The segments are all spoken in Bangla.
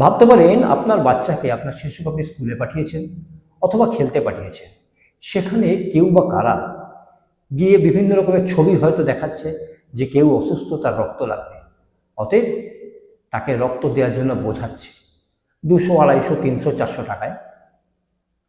ভাবতে পারেন আপনার বাচ্চাকে আপনার শিশুকে আপনি স্কুলে পাঠিয়েছেন অথবা খেলতে পাঠিয়েছেন, সেখানে কেউ বা কারা গিয়ে বিভিন্ন রকমের ছবি হয়তো দেখাচ্ছে যে কেউ অসুস্থ, তার রক্ত লাগবে, অতএব তাকে রক্ত দেওয়ার জন্য বোঝাচ্ছে। 200, 250, 300, 400 টাকায়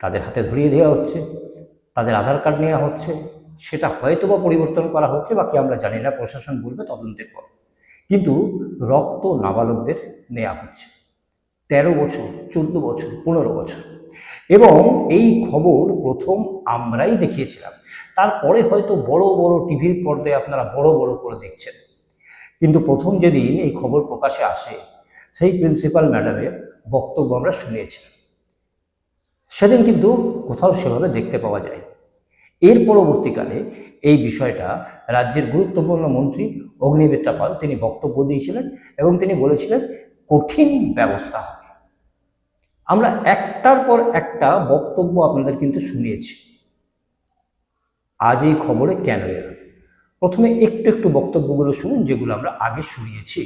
তাদের হাতে ধরিয়ে দেওয়া হচ্ছে, তাদের আধার কার্ড নেওয়া হচ্ছে, সেটা হয়তো বা পরিবর্তন করা হচ্ছে, বাকি আমরা জানি না, প্রশাসন বলবে তদন্তের পর। কিন্তু রক্ত নাবালকদের নেওয়া হচ্ছে 13 বছর, 14 বছর, 15 বছর। এবং এই খবর প্রথম আমরাই দেখিয়েছিলাম, তারপরে হয়তো বড় বড় টিভির পর্দায় আপনারা বড় বড় করে দেখছেন। কিন্তু প্রথম যেদিন এই খবর প্রকাশে আসে, সেই প্রিন্সিপাল ম্যাডামের বক্তব্য আমরা শুনিয়েছিলাম। সেদিন কিন্তু কোথাও সেভাবে দেখতে পাওয়া যায়। এর পরবর্তীকালে এই বিষয়টা রাজ্যের গুরুত্বপূর্ণ মন্ত্রী অগ্নিমিত্রা পাল তিনি বক্তব্য দিয়েছিলেন এবং তিনি বলেছিলেন কঠিন ব্যবস্থা হবে। আমরা একটার পর একটা বক্তব্য আপনাদের কিন্তু শুনিয়েছি। আজ এই খবরে কেন এলো? প্রথমে একটু একটু বক্তব্যগুলো শুনুন যেগুলো আমরা আগে শুনিয়েছি।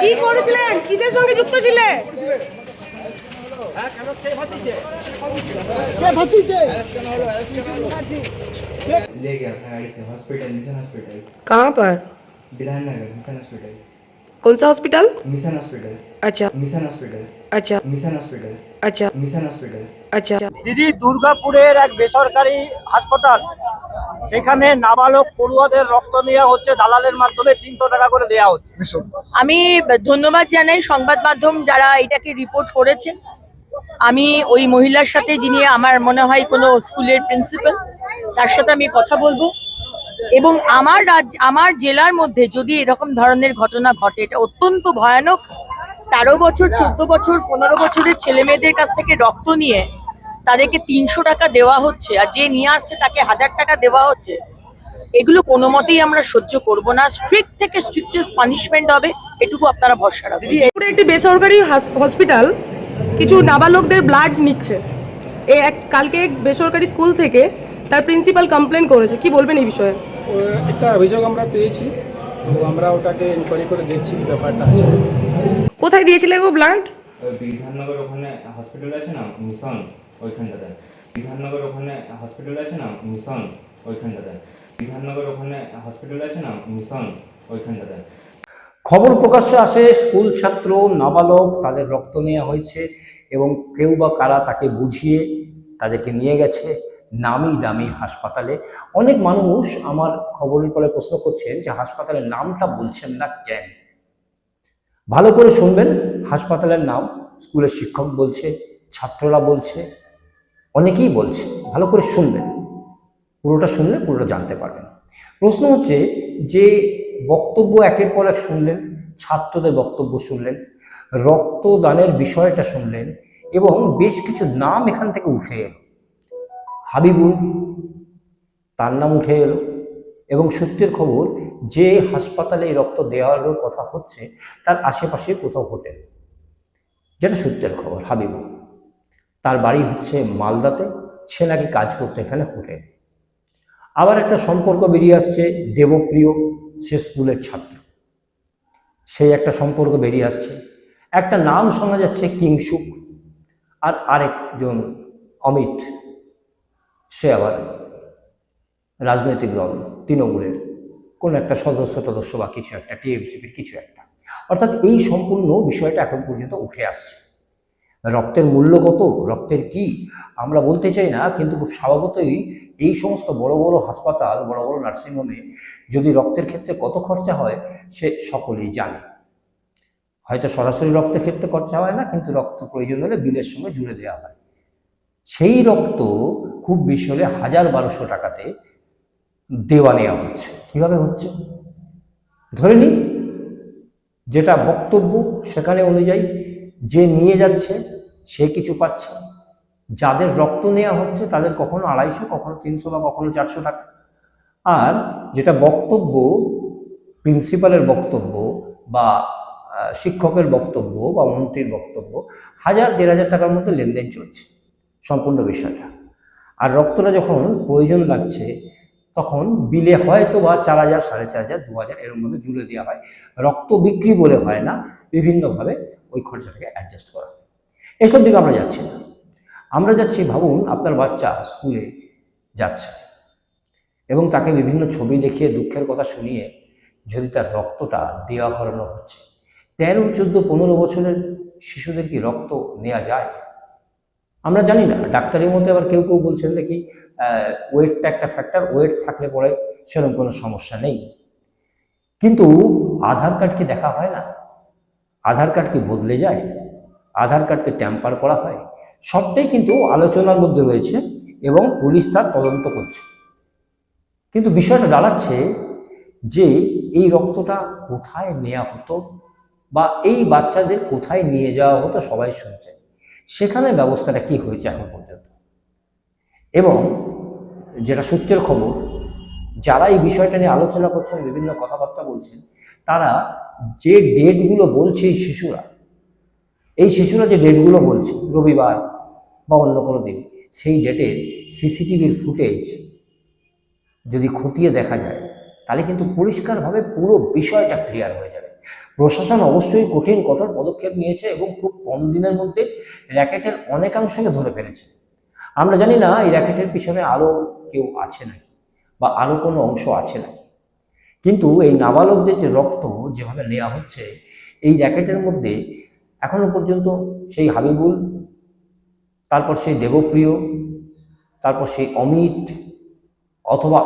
কি করেছিলেন, কিসের সঙ্গে যুক্ত ছিলেন? ले गया था गाड़ी से हॉस्पिटल, मिशन हॉस्पिटल। कहाँ पर? Bidhannagar mission hospital. कौन सा हॉस्पिटल? Mission hospital. अच्छा मिशन हॉस्पिटल। अच्छा मिशन हॉस्पिटल। अच्छा मिशन हॉस्पिटल। अच्छा। দিদি, দুর্গাপুরের এক বেসরকারি হাসপাতাল, সেখানে নাবালক পড়ুয়াদের রক্ত নেওয়া হচ্ছে দালালের মাধ্যমে, 300 টাকা করে দেওয়া হচ্ছে। আমি ধন্যবাদ জানাই সংবাদ মাধ্যম যারা এটাকে রিপোর্ট করেছেন। আমি ওই মহিলার সাথে, যিনি আমার মনে হয় কোনো স্কুলের প্রিন্সিপাল, তার সাথে আমি কথা বলবো। এবং আমার জেলার মধ্যে যদি এরকম ধরনের ঘটনা ঘটে, এটা অত্যন্ত ভয়ানক। 13 বছর, 14 বছর, 15 বছরের ছেলে মেয়েদের কাছ থেকে রক্ত নিয়ে তাদেরকে 300 টাকা দেওয়া হচ্ছে, আর যে নিয়ে আসছে তাকে 1000 টাকা দেওয়া হচ্ছে। এগুলো কোনো মতেই আমরা সহ্য করব না। স্ট্রিক্ট থেকে স্ট্রিক্টেস্ট পানিশমেন্ট হবে, এটুকু আপনারা ভরসা রাখুন। একটি বেসরকারি হসপিটাল কিছু নাবালকদের ব্লাড নিচ্ছে। কালকে এক বেসরকারি স্কুল থেকে তার প্রিন্সিপাল কমপ্লেন করেছে, কি বলবেন এই বিষয়ে? একটা অভিযোগ আমরা পেয়েছি, তো আমরা ওটাকে ইনকোয়ারি করে দেখছি ব্যাপারটা আছে। কোথায় দিয়েছিলে গো ব্লাড? বিধাননগর ওখানে হসপিটাল আছে না, মিশন, ওইখানটাতে। বিধাননগর ওখানে হসপিটাল আছে না, মিশন, ওইখানটাতে। বিধাননগর ওখানে হসপিটাল আছে না, মিশন, ওইখানটাতে। খবর প্রকাশ্যে আসে, স্কুল ছাত্র নাবালক তাদের রক্ত নেওয়া হয়েছে এবং কেউ বা কারা তাকে বুঝিয়ে তাদেরকে নিয়ে গেছে নামি দামি হাসপাতালে। অনেক মানুষ আমার খবরের পরে প্রশ্ন করছেন যে হাসপাতালের নামটা বলছেন না কেন। ভালো করে শুনবেন, হাসপাতালের নাম স্কুলের শিক্ষক বলছে, ছাত্ররা বলছে, অনেকেই বলছে। ভালো করে শুনবেন, পুরোটা শুনলে পুরোটা জানতে পারবেন। প্রশ্ন হচ্ছে যে বক্তব্য একের পর এক শুনলেন, ছাত্রদের বক্তব্য শুনলেন, রক্তদানের বিষয়টা শুনলেন এবং বেশ কিছু নাম এখান থেকে উঠে এলো। হাবিবুল, তার নাম উঠে এলো এবং সূত্রের খবর যে হাসপাতালে এই রক্ত দেওয়ার কথা হচ্ছে তার আশেপাশে কোথাও হোটেল, যেটা সূত্রের খবর। হাবিবুল, তার বাড়ি হচ্ছে মালদাতে, সে নাকি কাজ করতে এখানে হোটেল। আবার একটা সম্পর্ক বেরিয়ে আসছে, দেবপ্রিয়, সে স্কুলের ছাত্র, সেই একটা সম্পর্ক বেরিয়ে আসছে। একটা নাম শোনা যাচ্ছে কিংসুক, আর আরেকজন অমিত, সে আবার রাজনৈতিক দল তৃণমূলের কোনো একটা সদস্য বা কিছু একটা, টিএমসিপির কিছু একটা। অর্থাৎ এই সম্পূর্ণ বিষয়টা এখন পর্যন্ত উঠে আসছে। রক্তের মূল্য কত, রক্তের কি আমরা বলতে চাই না, কিন্তু খুব স্বভাবতই এই সমস্ত বড় বড় হাসপাতাল, বড় বড় নার্সিংহোমে যদি রক্তের ক্ষেত্রে কত খরচা হয় সে সকলেই জানে। হয়তো সরাসরি রক্তের ক্ষেত্রে খরচা হয় না, কিন্তু রক্ত প্রয়োজন হলে বিলের সঙ্গে জুড়ে দেওয়া হয়। সেই রক্ত খুব বেশি হলে 1000-1200 টাকাতে দেওয়া নেওয়া হচ্ছে। কিভাবে হচ্ছে? ধরে নিই যেটা বক্তব্য সেখানে অনুযায়ী যে নিয়ে যাচ্ছে সে কিছু পাচ্ছে, যাদের রক্ত নেওয়া হচ্ছে তাদের কখনো 250, কখনো 300 বা কখনো 400 টাকা। আর যেটা বক্তব্য, প্রিন্সিপালের বক্তব্য বা শিক্ষকের বক্তব্য বা মন্ত্রীর বক্তব্য, 1000-1500 টাকার মধ্যে লেনদেন চলছে সম্পূর্ণ বিষয়টা। আর রক্তটা যখন প্রয়োজন লাগছে তখন বিলে হয়তো বা 4,000, 4,500, 2,000 এরকমভাবে জুড়ে দেওয়া হয়। রক্ত বিক্রি বলে হয় না, বিভিন্নভাবে ওই খরচাটাকে অ্যাডজাস্ট করা হয়। এসব দিকে আমরা যাচ্ছি না। আমরা যাচ্ছি, ভাবুন আপনার বাচ্চা স্কুলে যাচ্ছে এবং তাকে বিভিন্ন ছবি দেখিয়ে দুঃখের কথা শুনিয়ে যদি তার রক্তটা দেওয়া করানো হচ্ছে। 13, 14, 15 বছরের শিশুদের কি রক্ত নেওয়া যায়? আমরা জানি না। ডাক্তারের মধ্যে আবার কেউ কেউ বলছেন দেখি ওয়েটটা একটা ফ্যাক্টর, ওয়েট থাকলে পরে সেরকম কোনো সমস্যা নেই। কিন্তু আধার কার্ড কি দেখা হয় না? আধার কার্ড কি বদলে যায়? আধার কার্ডকে ট্যাম্পার করা হয়? সবটাই কিন্তু আলোচনার মধ্যে রয়েছে এবং পুলিশ তার তদন্ত করছে। কিন্তু বিষয়টা দাঁড়াচ্ছে যে এই রক্তটা কোথায় নেওয়া হতো বা এই বাচ্চাদের কোথায় নিয়ে যাওয়া হতো সবাই শুনছে, সেখানে ব্যবস্থাটা কি হয়েছে এখন পর্যন্ত। এবং যেটা সূত্রের খবর, যারা এই বিষয়টা নিয়ে আলোচনা করছেন, বিভিন্ন কথাবার্তা বলছেন, তারা যে ডেটগুলো বলছে এই শিশুরা যে ডেটগুলো বলছে, রবিবার বা অন্য কোনো দিন, সেই ডেটের সিসিটিভির ফুটেজ যদি খতিয়ে দেখা যায় তাহলে কিন্তু পরিষ্কারভাবে পুরো বিষয়টা ক্লিয়ার হয়ে যাবে। প্রশাসন অবশ্যই কঠোর পদক্ষেপ নিয়েছে এবং খুব কম দিনের মধ্যে র্যাকেটের অনেকাংশকে ধরে ফেলেছে। আমরা জানি না এই র্যাকেটের পিছনে আরও কেউ আছে নাকি বা আরও কোনো অংশ আছে নাকি, কিন্তু এই নাবালকদের যে রক্ত যেভাবে নেওয়া হচ্ছে, এই র্যাকেটের মধ্যে এখনো পর্যন্ত সেই হাবিবুল, তারপর সেই দেবপ্রিয়, তারপর সেই অমিত, অথবা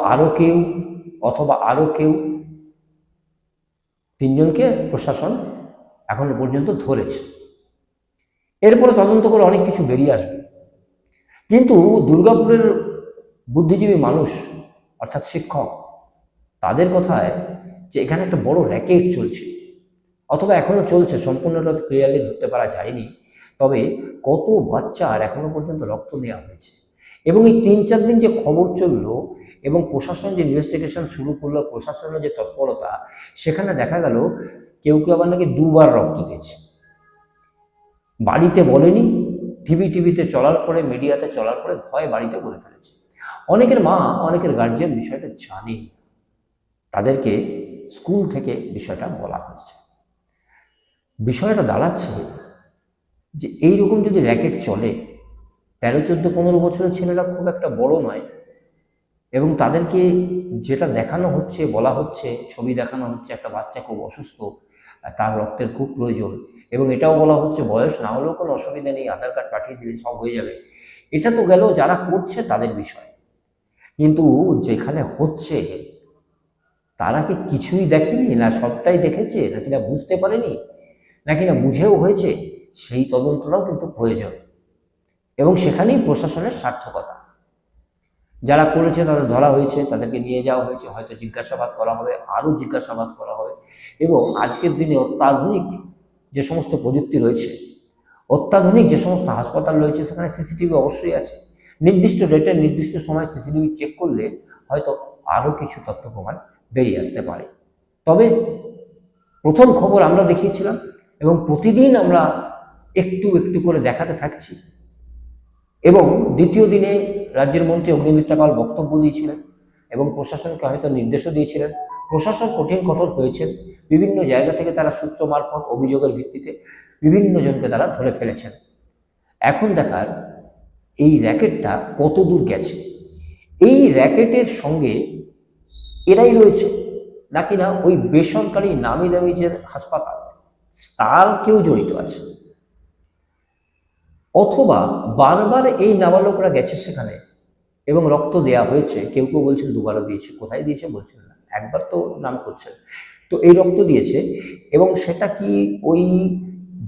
আরও কেউ 3জনকে প্রশাসন এখনো পর্যন্ত ধরেছে। এরপরে তদন্ত করে অনেক কিছু বেরিয়ে আসবে। কিন্তু দুর্গাপুরের বুদ্ধিজীবী মানুষ অর্থাৎ শিক্ষক, তাদের কথায় যে এখানে একটা বড় র্যাকেট চলছে, অথবা এখনো চলছে, সম্পূর্ণটা ক্লিয়ারলি ধরতে পারা যায়নি, তবে কত বাচ্চার এখনো পর্যন্ত রক্ত নেওয়া হয়েছে। এবং এই 3-4 দিন যে খবর চললো এবং প্রশাসন যে ইনভেস্টিগেশন শুরু করলো, প্রশাসনের যে তৎপরতা, সেখানে দেখা গেল কেউ আবার নাকি 2 বার রক্ত দিয়েছে। বাড়িতে বলেনি, টিভিতে চলার পরে, মিডিয়াতে চলার পরে ভয় বাড়িতে বলে ফেলেছে। অনেকের মা, অনেকের গার্জিয়ান বিষয়টা জানে, তাদেরকে স্কুল থেকে বিষয়টা বলা হয়েছে। বিষয়টা দাঁড়াচ্ছে যে এইরকম যদি র্যাকেট চলে, 13, 14, 15 বছরের ছেলেরা খুব একটা বড় নয়, এবং তাদেরকে যেটা দেখানো হচ্ছে, বলা হচ্ছে, ছবি দেখানো হচ্ছে, একটা বাচ্চা খুব অসুস্থ, তার রক্তের খুব প্রয়োজন, এবং এটাও বলা হচ্ছে বয়স না হলেও কোনো অসুবিধা নেই, আধার কার্ড পাঠিয়ে দিলে সব হয়ে যাবে। এটা তো গেল যারা করছে তাদের বিষয়, কিন্তু যেখানে হচ্ছে তারা কি কিছুই দেখেনি, না সবটাই দেখেছে, নাকি না বুঝতে পারেনি, নাকি না বুঝেও হয়েছে, সেই তদন্তটাও কিন্তু প্রয়োজন। এবং সেখানেই প্রশাসনের সার্থকতা। যারা করেছে তাদের ধরা হয়েছে, তাদেরকে নিয়ে যাওয়া হয়েছে, হয়তো জিজ্ঞাসাবাদ করা হবে, আরও জিজ্ঞাসাবাদ করা হবে। এবং আজকের দিনে অত্যাধুনিক যে সমস্ত প্রযুক্তি রয়েছে, অত্যাধুনিক যে সমস্ত হাসপাতাল রয়েছে, সেখানে সিসিটিভি অবশ্যই আছে। নির্দিষ্ট ডেটের নির্দিষ্ট সময় সিসিটিভি চেক করলে হয়তো আরও কিছু তথ্য প্রমাণ বেরিয়ে আসতে পারে। তবে প্রথম খবর আমরা দেখিয়েছিলাম এবং প্রতিদিন আমরা একটু করে দেখাতে থাকছি। এবং দ্বিতীয় দিনে রাজ্যের মন্ত্রী অগ্নিমিত্রা পাল বক্তব্য দিয়েছিলেন এবং প্রশাসনকে হয়তো নির্দেশও দিয়েছিলেন। প্রশাসন কঠোর হয়েছেন। বিভিন্ন জায়গা থেকে তারা সূত্র মারফত অভিযোগের ভিত্তিতে বিভিন্ন জনকে তারা ধরে ফেলেছেন। এখন দেখার এই র্যাকেটটা কত দূর গেছে, এই র্যাকেটের সঙ্গে এরাই রয়েছে নাকি না ওই বেসরকারি নামি দামি যে হাসপাতাল তার কেউ জড়িত আছে, অথবা বারবার এই নাবালকরা গেছে সেখানে এবং রক্ত দেয়া হয়েছে। কেউ বলছেন 2 বারও দিয়েছে, কোথায় দিয়েছে বলছেন না, একবার তো নাম করছেন। তো এই রক্ত দিয়েছে এবং সেটা কি ওই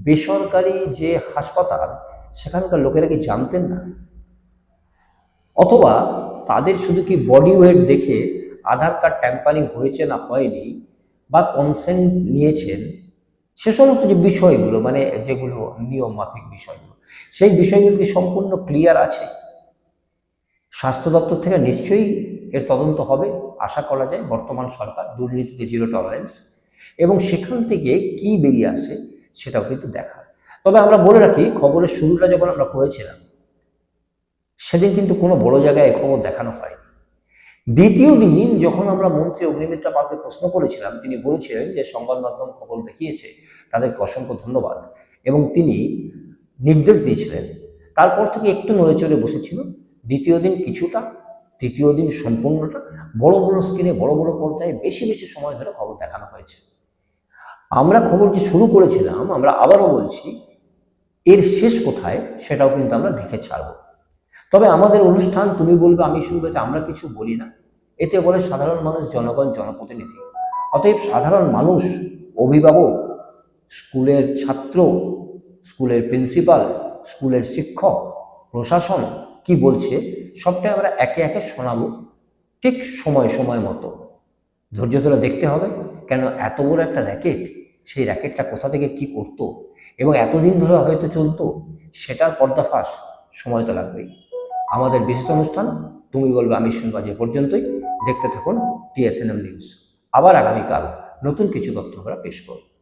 বেসরকারি যে হাসপাতাল সেখানকার লোকেরা কি জানতেন না, অথবা তাদের শুধু কি বডি ওয়েট দেখে আধার কার্ড ট্যাম্পারিং হয়েছে না হয়নি বা কনসেন্ট নিয়েছেন, সে সমস্ত যে বিষয়গুলো, মানে যেগুলো নিয়ম মাফিক বিষয়গুলো, সেই বিষয়গুলো কি সম্পূর্ণ ক্লিয়ার আছে? স্বাস্থ্য দপ্তর থেকে নিশ্চয়ই এর তদন্ত হবে, আশা করা যায়। বর্তমান সরকার দুর্নীতিতে 0 টলারেন্স, এবং সেখান থেকে কি বেরিয়ে আসে সেটাও কিন্তু দেখার। তবে আমরা বলে রাখি, খবরের শুরুটা যখন আমরা করেছিলাম সেদিন কিন্তু কোনো বড় জায়গায় খবর দেখানো হয়নি। দ্বিতীয় দিন যখন আমরা মন্ত্রী অগ্নিমিত্রা পালকে প্রশ্ন করেছিলাম, তিনি বলেছিলেন যে সংবাদ মাধ্যম খবর দেখিয়েছে, তাদেরকে অসংখ্য ধন্যবাদ, এবং তিনি নির্দেশ দিয়েছিলেন। তারপর থেকে একটু নড়েচড়ে বসেছিল। দ্বিতীয় দিন কিছুটা, তৃতীয় দিন সম্পূর্ণটা বড় বড় স্ক্রিনে, বড় বড় পর্দায় বেশি বেশি সময় ধরে খবর দেখানো হয়েছে। আমরা খবর যে শুরু করেছিলাম, আমরা আবারও বলছি, এর শেষ কোথায় সেটাও কিন্তু আমরা দেখে ছাড়ব। তবে আমাদের অনুষ্ঠান তুমি বলবে আমি শুনবো, এটা আমরা কিছু বলি না। এতে বলে সাধারণ মানুষ, জনগণ, জনপ্রতিনিধি। অতএব সাধারণ মানুষ, অভিভাবক, স্কুলের ছাত্র, স্কুলের প্রিন্সিপাল, স্কুলের শিক্ষক, প্রশাসন কি বলছে সবটাই আমরা একে একে শোনাবো, ঠিক সময় সময় মতো। ধৈর্য ধরে দেখতে হবে, কেন এত বড় একটা র্যাকেট, সেই র্যাকেটটা কোথা থেকে কি করতো এবং এতদিন ধরে হয়তো চলতো, সেটার পর্দাফাশ সময় তো লাগবেই। আমাদের বিশেষ অনুষ্ঠান তুমি বলবে আমি শুনবো যে পর্যন্তই। দেখতে থাকুন TSNM নিউজ। আবার আগামীকাল নতুন কিছু তথ্য আমরা পেশ করব।